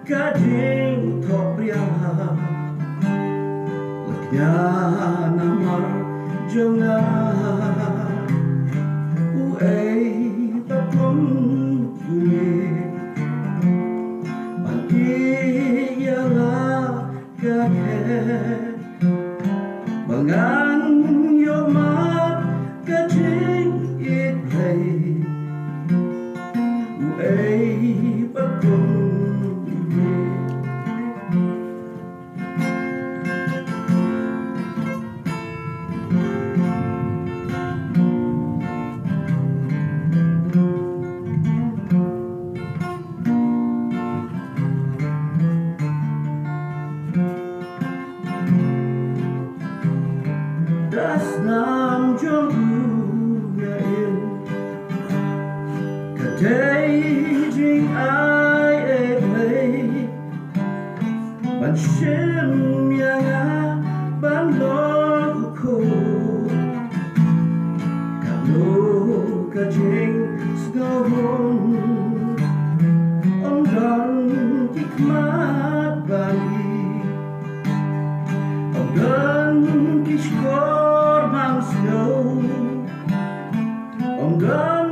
kading topria laknya namar jonga uai takum bunyi bagi yala kake bangan yomat kading itlay uai takum das nam jongnya in kadai jing ai e play ban shim ya ban lo ko ka no ka jing snow on don kikmat bali on don kishko snow. I'm gone.